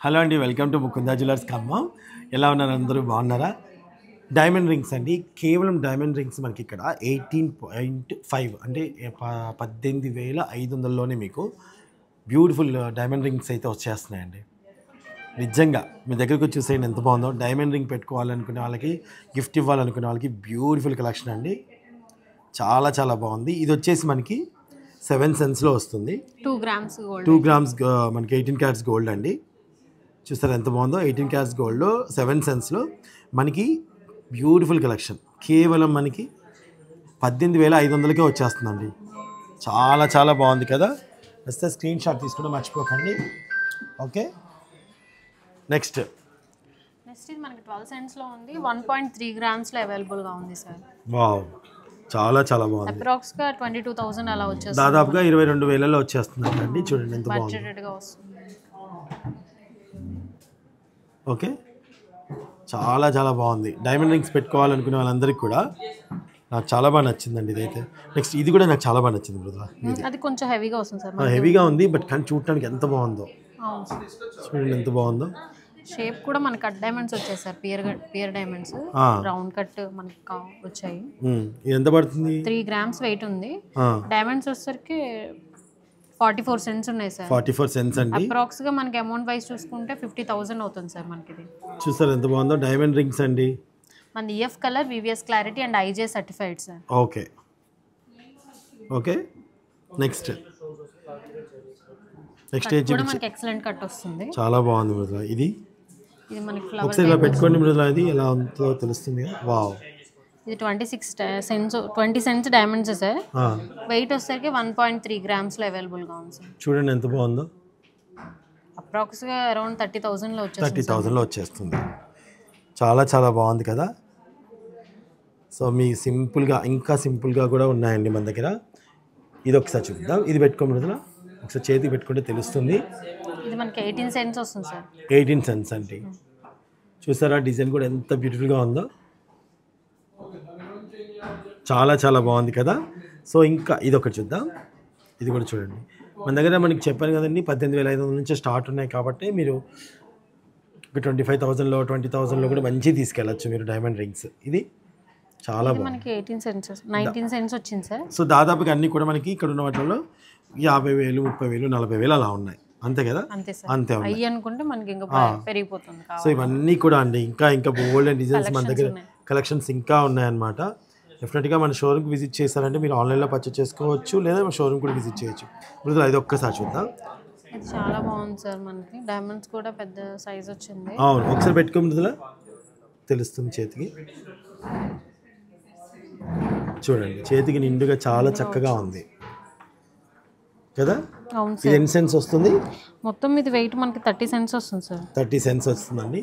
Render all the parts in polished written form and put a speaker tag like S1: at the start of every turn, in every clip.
S1: Hello అండి, welcome to Mukunda jewellers Khammam. ఎలా ఉన్నారు అందరూ? బాగున్నారా? డైమండ్ రింగ్స్ అండి, కేవలం డైమండ్ రింగ్స్ మనకి ఇక్కడ 18.5 అంటే 18,500లోనే మీకు బ్యూటిఫుల్ డైమండ్ రింగ్స్ అయితే వచ్చేస్తున్నాయండి. నిజంగా మీ దగ్గరకు వచ్చి చూసేయండి ఎంత బాగుందో. డైమండ్ రింగ్ పెట్టుకోవాలనుకునే వాళ్ళకి, గిఫ్ట్ ఇవ్వాలనుకునే వాళ్ళకి బ్యూటిఫుల్ కలెక్షన్ అండి. చాలా చాలా బాగుంది. ఇది వచ్చేసి మనకి 7 cents వస్తుంది.
S2: 2 grams gold.
S1: 2 grams మనకి 18 carats గోల్డ్ అండి. చూస్తారా ఎంత బాగుందో. 18 carats గోల్డ్లో 7 cents మనకి బ్యూటిఫుల్ కలెక్షన్. కేవలం మనకి 18,500కే వచ్చేస్తుందండి. చాలా చాలా బాగుంది కదా. వస్తే స్క్రీన్ షాట్ తీసుకుంటే మర్చిపోకండి. ఓకే, నెక్స్ట్
S2: ఇది మనకి 12 cents లో ఉంది. 1.3 grams లో అవైలబుల్ గా ఉంది సార్.
S1: వావ్, చాలా చాలా బాగుంది.
S2: అప్రాక్స్ గా 22,000 అలా వచ్చేస్తుంది.
S1: దాదాపుగా 22,000లో వచ్చేస్తుందండి. చూడండి ఎంత బాగుంది.
S2: బడ్జెటెడ్ గా వస్తుంది.
S1: ఓకే, చాలా చాలా బాగుంది. డైమండ్ రింగ్స్ పెట్టుకోవాలనుకునే వాళ్ళందరికీ కూడా నాకు చాలా బాగా నచ్చిందండి ఇదైతే. నెక్స్ట్ ఇది కూడా నాకు చాలా బాగా నచ్చింది బ్రదర్.
S2: అది కొంచెం హెవీగా వస్తుంది సార్.
S1: హెవీగా ఉంది, బట్ కానీ చూడటానికి ఎంత బాగుందో. చూడండి ఎంత బాగుందో.
S2: షేప్ కూడా మనకి కట్ డైమండ్స్ వచ్చాయి sir. Pear diamonds round cut మనకి వచ్చాయి.
S1: ఇది ఎంత పడుతుంది?
S2: 3 grams వెయిట్ ఉంది. డైమండ్స్ వచ్చేసరికి 44 cents ఉన్నాయి సార్.
S1: 44 cents అండి.
S2: అప్రాక్స్ గా మనకి అమౌంట్ వైస్ చూసుకుంటే 50,000 అవుతుంది సార్ మనకి ఇది.
S1: చూసారు ఎంత బాగుందో. డైమండ్ రింగ్స్ అండి.
S2: మన EF colour, VVS clarity and IJ certified sir.
S1: Okay okay, next
S2: కూడా మనకి ఎక్సలెంట్ కట్ వస్తుంది.
S1: చాలా బాగుంది మృదుల. ఇది
S2: మనకి ఫ్లవర్
S1: ఒకసారి ఇలా పెట్టుకోండి మృదుల, ఇది ఎలా ఉందో తెలుస్తుంది. వావ్,
S2: ఇది 20 cents డైమండ్స్ సార్. వెయిట్ వచ్చేసరికి 1.3 grams లో అవైలబుల్ గా ఉంది సార్.
S1: చూడండి ఎంత బాగుందో.
S2: అప్రాక్స్ గా అరౌండ్ 30,000 లో వచ్చేస్తుంది.
S1: 30,000లో వచ్చేస్తుంది. చాలా చాలా బాగుంది కదా. సో మీ సింపుల్గా, ఇంకా సింపుల్గా కూడా ఉన్నాయండి మన దగ్గర. ఇది ఒకసారి చూద్దాం. ఇది పెట్టుకోండి మృదుల, ఒకసారి చేతికి పెట్టుకుంటే తెలుస్తుంది.
S2: ఇది మనకి 18 cents వస్తుంది సార్.
S1: 18 cents అండి. చూసారా డిజైన్ కూడా ఎంత బ్యూటిఫుల్గా ఉందో. చాలా చాలా బాగుంది కదా. సో ఇంకా ఇది ఒకటి చూద్దాం. ఇది కూడా చూడండి. మన దగ్గర మనకి చెప్పాను కదండి 18,500 నుంచి స్టార్ట్ ఉన్నాయి కాబట్టి మీరు 25,000లో 20,000లో కూడా మంచిగా తీసుకెళ్ళచ్చు మీరు డైమండ్ రింగ్స్. ఇది చాలా బాగుంది.
S2: మనకి 18 cents 19 cents వచ్చింది సార్.
S1: సో దాదాపుగా అన్నీ కూడా మనకి ఇక్కడ ఉన్న వాటిలో 50,000, 30,000, 40,000 అలా ఉన్నాయి. అంతే కదా. అంతే
S2: అయ్యి అనుకుంటే మనకి ఇంకా పెరిగిపోతుంది.
S1: సో ఇవన్నీ కూడా అండి ఇంకా ఇంకా బోల్డ్ అండ్ డిజైన్స్ మన దగ్గర కలెక్షన్స్ ఇంకా ఉన్నాయన్నమాట. డెఫినెట్గా మన షోరూమ్కి విజిట్ చేస్తారంటే మీరు ఆన్లైన్లో పర్చేస్ చేసుకోవచ్చు, లేదా మన షోరూమ్ కూడా విజిట్ చేయొచ్చు. మృదుల ఇది ఒక్కసారి చూద్దాం.
S2: ఇది చాలా బాగుంది సార్. మనకి డైమండ్స్ కూడా పెద్ద సైజ్ వచ్చింది.
S1: అవును, ఒకసారి పెట్టుకో మృదుల, తెలుస్తుంది చేతికి. చూడండి చేతికి నిండుగా చాలా చక్కగా ఉంది కదా. ఇది ఎన్ని సెన్స్ వస్తుంది?
S2: మొత్తం ఇది వెయిట్ మనకి 30 cents వస్తుంది సార్. 30
S1: cents వస్తుందండి.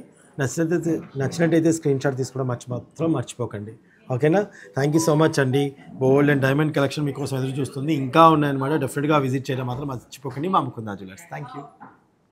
S1: నచ్చినట్టయితే స్క్రీన్ షాట్ తీసుకోవడం మాత్రం మర్చిపోకండి. ఓకేనా. థ్యాంక్ యూ సో మచ్ అండి. గోల్డ్ అండ్ డైమండ్ కలెక్షన్ మీకోసం ఎదురు చూస్తుంది. ఇంకా ఉన్నాయన్నమాట. డెఫినెట్గా విజిట్ చేయడం మాత్రం మర్చిపోకండి. మా ముకుందా జ్యువెలర్స్. Thank you.